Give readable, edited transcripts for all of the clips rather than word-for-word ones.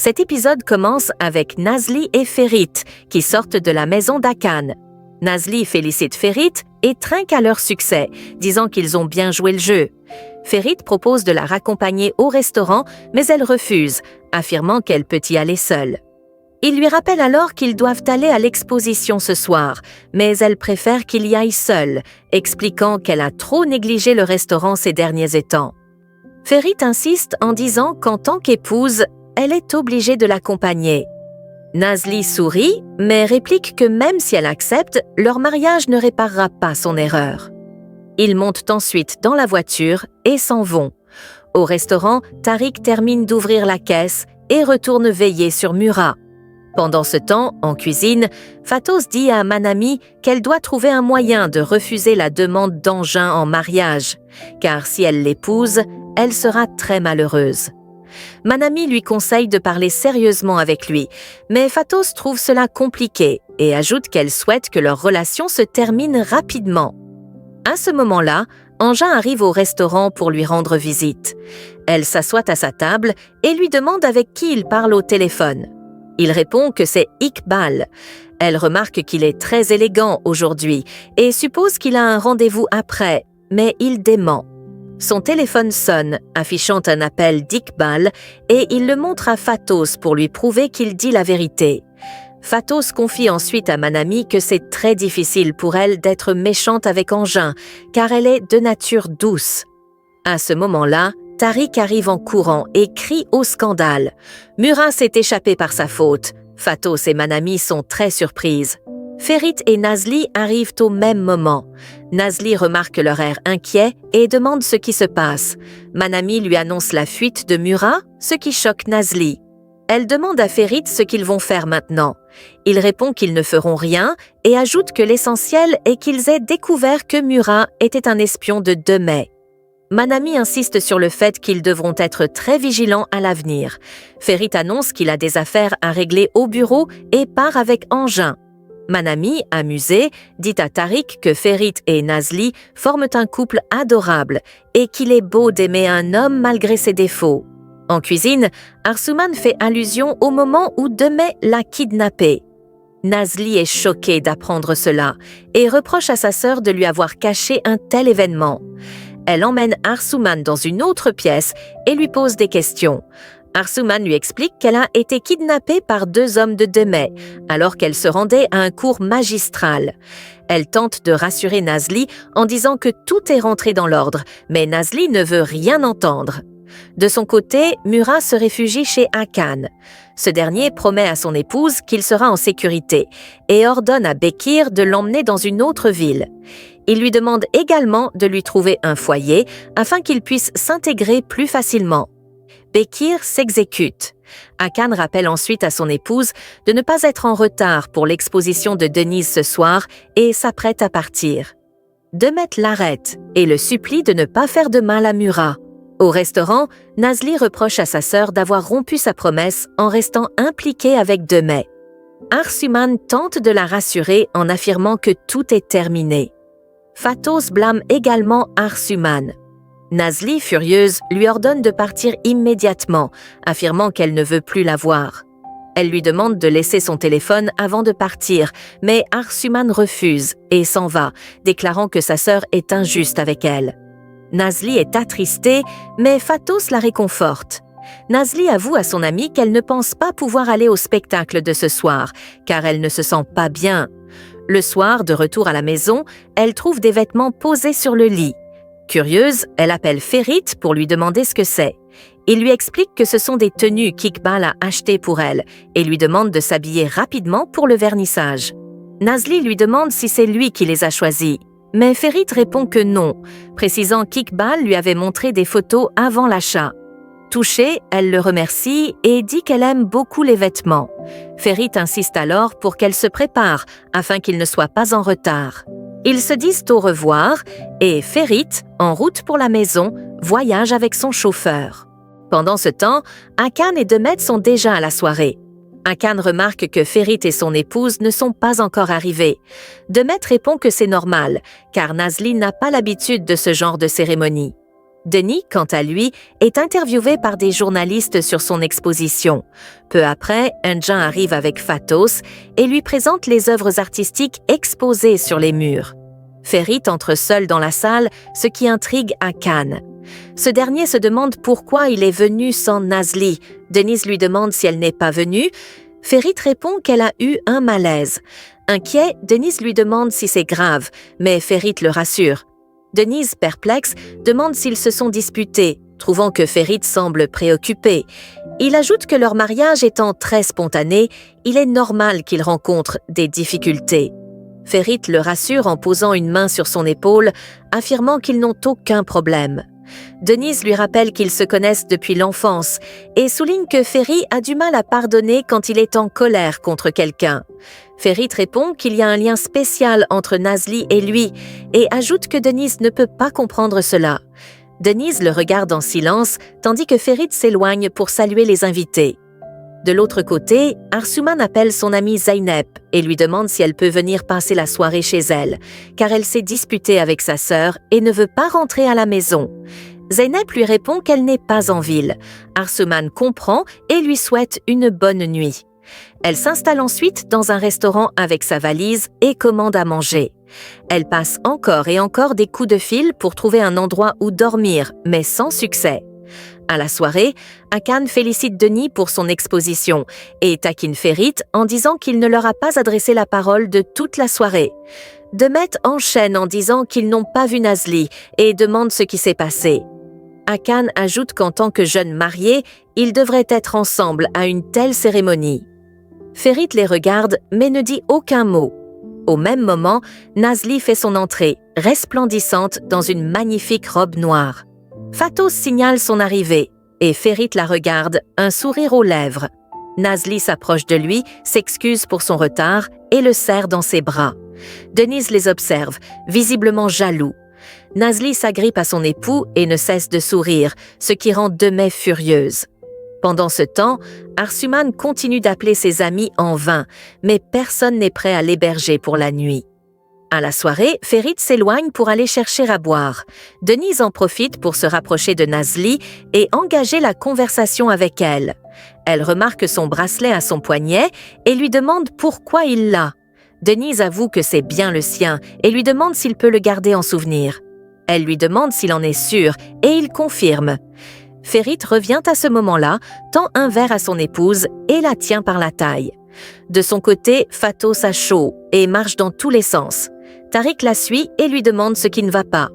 Cet épisode commence avec Nazli et Ferit qui sortent de la maison d'Hakan. Nazli félicite Ferit et trinque à leur succès, disant qu'ils ont bien joué le jeu. Ferit propose de la raccompagner au restaurant, mais elle refuse, affirmant qu'elle peut y aller seule. Il lui rappelle alors qu'ils doivent aller à l'exposition ce soir, mais elle préfère qu'il y aille seule, expliquant qu'elle a trop négligé le restaurant ces derniers temps. Ferit insiste en disant qu'en tant qu'épouse, elle est obligée de l'accompagner. Nazli sourit, mais réplique que même si elle accepte, leur mariage ne réparera pas son erreur. Ils montent ensuite dans la voiture et s'en vont. Au restaurant, Tariq termine d'ouvrir la caisse et retourne veiller sur Mura. Pendant ce temps, en cuisine, Fatos dit à Manami qu'elle doit trouver un moyen de refuser la demande d'Engin en mariage, car si elle l'épouse, elle sera très malheureuse. Manami lui conseille de parler sérieusement avec lui, mais Fatos trouve cela compliqué et ajoute qu'elle souhaite que leur relation se termine rapidement. À ce moment-là, Engin arrive au restaurant pour lui rendre visite. Elle s'assoit à sa table et lui demande avec qui il parle au téléphone. Il répond que c'est Iqbal. Elle remarque qu'il est très élégant aujourd'hui et suppose qu'il a un rendez-vous après, mais il dément. Son téléphone sonne, affichant un appel d'Iqbal, et il le montre à Fatos pour lui prouver qu'il dit la vérité. Fatos confie ensuite à Manami que c'est très difficile pour elle d'être méchante avec Engin, car elle est de nature douce. À ce moment-là, Tariq arrive en courant et crie au scandale. Mura s'est échappé par sa faute. Fatos et Manami sont très surprises. Ferit et Nazli arrivent au même moment. Nazli remarque leur air inquiet et demande ce qui se passe. Manami lui annonce la fuite de Mura, ce qui choque Nazli. Elle demande à Ferit ce qu'ils vont faire maintenant. Il répond qu'ils ne feront rien et ajoute que l'essentiel est qu'ils aient découvert que Mura était un espion de Demey. Manami insiste sur le fait qu'ils devront être très vigilants à l'avenir. Ferit annonce qu'il a des affaires à régler au bureau et part avec Engin. Manami, amusée, dit à Tariq que Ferit et Nazli forment un couple adorable et qu'il est beau d'aimer un homme malgré ses défauts. En cuisine, Arsouman fait allusion au moment où Demey l'a kidnappé. Nazli est choquée d'apprendre cela et reproche à sa sœur de lui avoir caché un tel événement. Elle emmène Arsouman dans une autre pièce et lui pose des questions. Arsouman lui explique qu'elle a été kidnappée par 2 hommes de Demey, alors qu'elle se rendait à un cours magistral. Elle tente de rassurer Nazli en disant que tout est rentré dans l'ordre, mais Nazli ne veut rien entendre. De son côté, Mura se réfugie chez Hakan. Ce dernier promet à son épouse qu'il sera en sécurité et ordonne à Bekir de l'emmener dans une autre ville. Il lui demande également de lui trouver un foyer afin qu'il puisse s'intégrer plus facilement. Bekir s'exécute. Hakan rappelle ensuite à son épouse de ne pas être en retard pour l'exposition de Denise ce soir et s'apprête à partir. Demet l'arrête et le supplie de ne pas faire de mal à Mura. Au restaurant, Nazli reproche à sa sœur d'avoir rompu sa promesse en restant impliquée avec Demey. Arsouman tente de la rassurer en affirmant que tout est terminé. Fatos blâme également Arsouman. Nazli, furieuse, lui ordonne de partir immédiatement, affirmant qu'elle ne veut plus la voir. Elle lui demande de laisser son téléphone avant de partir, mais Arsouman refuse et s'en va, déclarant que sa sœur est injuste avec elle. Nazli est attristée, mais Fatos la réconforte. Nazli avoue à son amie qu'elle ne pense pas pouvoir aller au spectacle de ce soir, car elle ne se sent pas bien. Le soir, de retour à la maison, elle trouve des vêtements posés sur le lit. Curieuse, elle appelle Ferit pour lui demander ce que c'est. Il lui explique que ce sont des tenues qu'Iqbal a achetées pour elle et lui demande de s'habiller rapidement pour le vernissage. Nazli lui demande si c'est lui qui les a choisies. Mais Ferit répond que non, précisant qu'Iqbal lui avait montré des photos avant l'achat. Touchée, elle le remercie et dit qu'elle aime beaucoup les vêtements. Ferit insiste alors pour qu'elle se prépare afin qu'il ne soit pas en retard. Ils se disent au revoir et Ferit, en route pour la maison, voyage avec son chauffeur. Pendant ce temps, Hakan et Demet sont déjà à la soirée. Hakan remarque que Ferit et son épouse ne sont pas encore arrivés. Demet répond que c'est normal, car Nazli n'a pas l'habitude de ce genre de cérémonie. Denis, quant à lui, est interviewé par des journalistes sur son exposition. Peu après, Undjan arrive avec Phatos et lui présente les œuvres artistiques exposées sur les murs. Ferit entre seul dans la salle, ce qui intrigue Hakan. Ce dernier se demande pourquoi il est venu sans Nazli. Denise lui demande si elle n'est pas venue. Ferit répond qu'elle a eu un malaise. Inquiet, Denise lui demande si c'est grave, mais Ferit le rassure. Denise, perplexe, demande s'ils se sont disputés, trouvant que Ferit semble préoccupé. Il ajoute que leur mariage étant très spontané, il est normal qu'ils rencontrent des difficultés. Ferit le rassure en posant une main sur son épaule, affirmant qu'ils n'ont aucun problème. Denise lui rappelle qu'ils se connaissent depuis l'enfance et souligne que Ferit a du mal à pardonner quand il est en colère contre quelqu'un. Ferit répond qu'il y a un lien spécial entre Nazli et lui et ajoute que Denise ne peut pas comprendre cela. Denise le regarde en silence tandis que Ferit s'éloigne pour saluer les invités. De l'autre côté, Arsuman appelle son amie Zeynep et lui demande si elle peut venir passer la soirée chez elle, car elle s'est disputée avec sa sœur et ne veut pas rentrer à la maison. Zeynep lui répond qu'elle n'est pas en ville. Arsuman comprend et lui souhaite une bonne nuit. Elle s'installe ensuite dans un restaurant avec sa valise et commande à manger. Elle passe encore et encore des coups de fil pour trouver un endroit où dormir, mais sans succès. À la soirée, Hakan félicite Denis pour son exposition et taquine Ferit en disant qu'il ne leur a pas adressé la parole de toute la soirée. Demet enchaîne en disant qu'ils n'ont pas vu Nazli et demande ce qui s'est passé. Hakan ajoute qu'en tant que jeunes mariés, ils devraient être ensemble à une telle cérémonie. Ferit les regarde mais ne dit aucun mot. Au même moment, Nazli fait son entrée, resplendissante dans une magnifique robe noire. Phatos signale son arrivée et Ferit la regarde, un sourire aux lèvres. Nazli s'approche de lui, s'excuse pour son retard et le serre dans ses bras. Denise les observe, visiblement jaloux. Nazli s'agrippe à son époux et ne cesse de sourire, ce qui rend Demet furieuse. Pendant ce temps, Arsuman continue d'appeler ses amis en vain, mais personne n'est prêt à l'héberger pour la nuit. À la soirée, Ferit s'éloigne pour aller chercher à boire. Denise en profite pour se rapprocher de Nazli et engager la conversation avec elle. Elle remarque son bracelet à son poignet et lui demande pourquoi il l'a. Denise avoue que c'est bien le sien et lui demande s'il peut le garder en souvenir. Elle lui demande s'il en est sûr et il confirme. Ferit revient à ce moment-là, tend un verre à son épouse et la tient par la taille. De son côté, Phatos a chaud et marche dans tous les sens. Tariq la suit et lui demande ce qui ne va pas.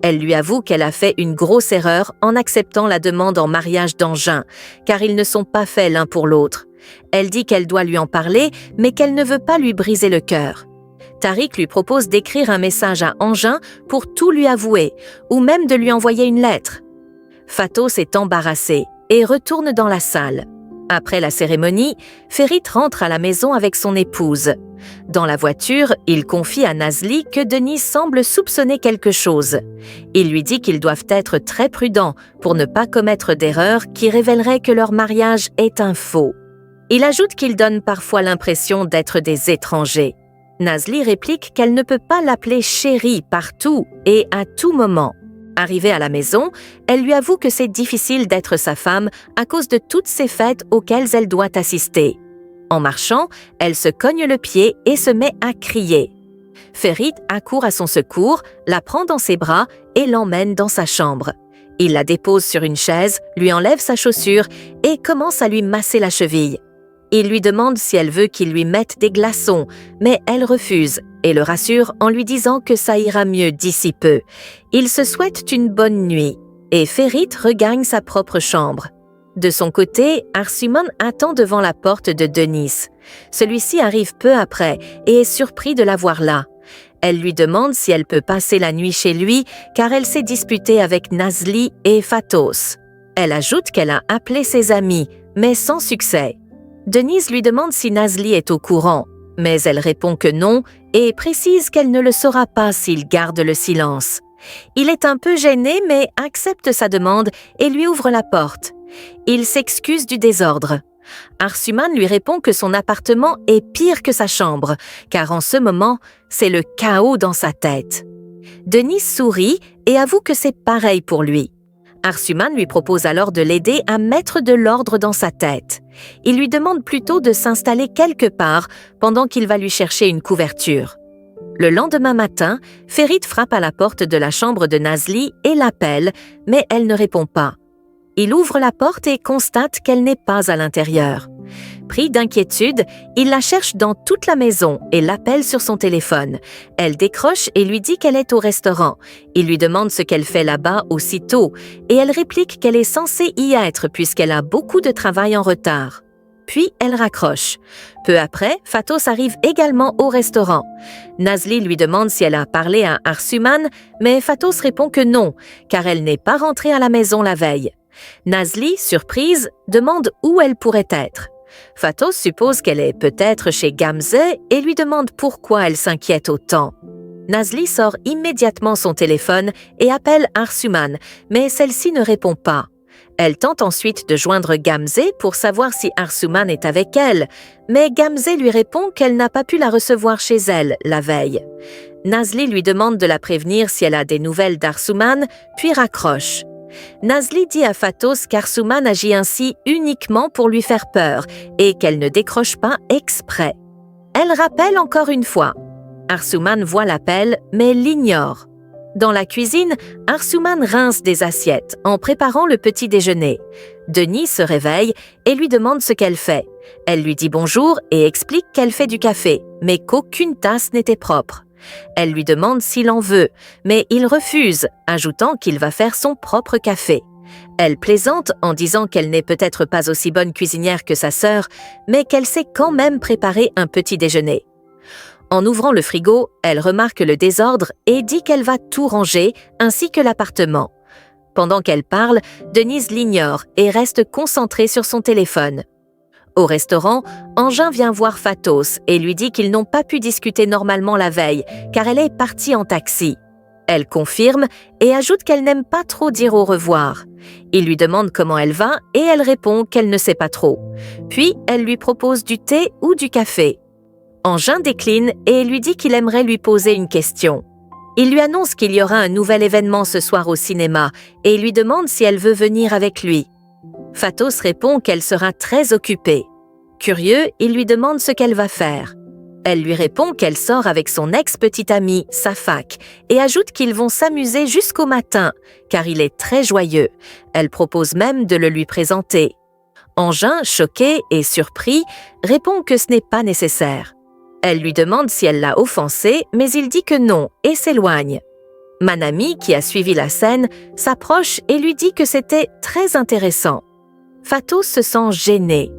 Elle lui avoue qu'elle a fait une grosse erreur en acceptant la demande en mariage d'Angin, car ils ne sont pas faits l'un pour l'autre. Elle dit qu'elle doit lui en parler, mais qu'elle ne veut pas lui briser le cœur. Tariq lui propose d'écrire un message à Angin pour tout lui avouer, ou même de lui envoyer une lettre. Phatos est embarrassé et retourne dans la salle. Après la cérémonie, Ferit rentre à la maison avec son épouse. Dans la voiture, il confie à Nazli que Denis semble soupçonner quelque chose. Il lui dit qu'ils doivent être très prudents pour ne pas commettre d'erreurs qui révéleraient que leur mariage est un faux. Il ajoute qu'ils donnent parfois l'impression d'être des étrangers. Nazli réplique qu'elle ne peut pas l'appeler chérie partout et à tout moment. Arrivée à la maison, elle lui avoue que c'est difficile d'être sa femme à cause de toutes ces fêtes auxquelles elle doit assister. En marchant, elle se cogne le pied et se met à crier. Ferit accourt à son secours, la prend dans ses bras et l'emmène dans sa chambre. Il la dépose sur une chaise, lui enlève sa chaussure et commence à lui masser la cheville. Il lui demande si elle veut qu'il lui mette des glaçons, mais elle refuse et le rassure en lui disant que ça ira mieux d'ici peu. Ils se souhaitent une bonne nuit et Ferit regagne sa propre chambre. De son côté, Arsuman attend devant la porte de Denis. Celui-ci arrive peu après et est surpris de la voir là. Elle lui demande si elle peut passer la nuit chez lui car elle s'est disputée avec Nazli et Phatos. Elle ajoute qu'elle a appelé ses amis, mais sans succès. Denise lui demande si Nazli est au courant, mais elle répond que non et précise qu'elle ne le saura pas s'il garde le silence. Il est un peu gêné mais accepte sa demande et lui ouvre la porte. Il s'excuse du désordre. Arsuman lui répond que son appartement est pire que sa chambre, car en ce moment, c'est le chaos dans sa tête. Denis sourit et avoue que c'est pareil pour lui. Arsuman lui propose alors de l'aider à mettre de l'ordre dans sa tête. Il lui demande plutôt de s'installer quelque part pendant qu'il va lui chercher une couverture. Le lendemain matin, Ferit frappe à la porte de la chambre de Nazli et l'appelle, mais elle ne répond pas. Il ouvre la porte et constate qu'elle n'est pas à l'intérieur. Pris d'inquiétude, il la cherche dans toute la maison et l'appelle sur son téléphone. Elle décroche et lui dit qu'elle est au restaurant. Il lui demande ce qu'elle fait là-bas aussitôt et elle réplique qu'elle est censée y être puisqu'elle a beaucoup de travail en retard. Puis elle raccroche. Peu après, Fatos arrive également au restaurant. Nazli lui demande si elle a parlé à Arsuman, mais Fatos répond que non, car elle n'est pas rentrée à la maison la veille. Nazli, surprise, demande où elle pourrait être. Fatos suppose qu'elle est peut-être chez Gamze et lui demande pourquoi elle s'inquiète autant. Nazli sort immédiatement son téléphone et appelle Arsuman, mais celle-ci ne répond pas. Elle tente ensuite de joindre Gamze pour savoir si Arsuman est avec elle, mais Gamze lui répond qu'elle n'a pas pu la recevoir chez elle la veille. Nazli lui demande de la prévenir si elle a des nouvelles d'Arsuman, puis raccroche. Nazli dit à Fatos qu'Arsuman agit ainsi uniquement pour lui faire peur et qu'elle ne décroche pas exprès. Elle rappelle encore une fois. Arsuman voit l'appel, mais l'ignore. Dans la cuisine, Arsuman rince des assiettes en préparant le petit déjeuner. Denis se réveille et lui demande ce qu'elle fait. Elle lui dit bonjour et explique qu'elle fait du café, mais qu'aucune tasse n'était propre. Elle lui demande s'il en veut, mais il refuse, ajoutant qu'il va faire son propre café. Elle plaisante en disant qu'elle n'est peut-être pas aussi bonne cuisinière que sa sœur, mais qu'elle sait quand même préparer un petit déjeuner. En ouvrant le frigo, elle remarque le désordre et dit qu'elle va tout ranger, ainsi que l'appartement. Pendant qu'elle parle, Denise l'ignore et reste concentrée sur son téléphone. Au restaurant, Engin vient voir Fatos et lui dit qu'ils n'ont pas pu discuter normalement la veille, car elle est partie en taxi. Elle confirme et ajoute qu'elle n'aime pas trop dire au revoir. Il lui demande comment elle va et elle répond qu'elle ne sait pas trop. Puis, elle lui propose du thé ou du café. Engin décline et lui dit qu'il aimerait lui poser une question. Il lui annonce qu'il y aura un nouvel événement ce soir au cinéma et lui demande si elle veut venir avec lui. Fatos répond qu'elle sera très occupée. Curieux, il lui demande ce qu'elle va faire. Elle lui répond qu'elle sort avec son ex-petite amie, Safak, et ajoute qu'ils vont s'amuser jusqu'au matin, car il est très joyeux. Elle propose même de le lui présenter. Engin, choqué et surpris, répond que ce n'est pas nécessaire. Elle lui demande si elle l'a offensé, mais il dit que non et s'éloigne. Manami, qui a suivi la scène, s'approche et lui dit que c'était très intéressant. Fatos se sent gêné.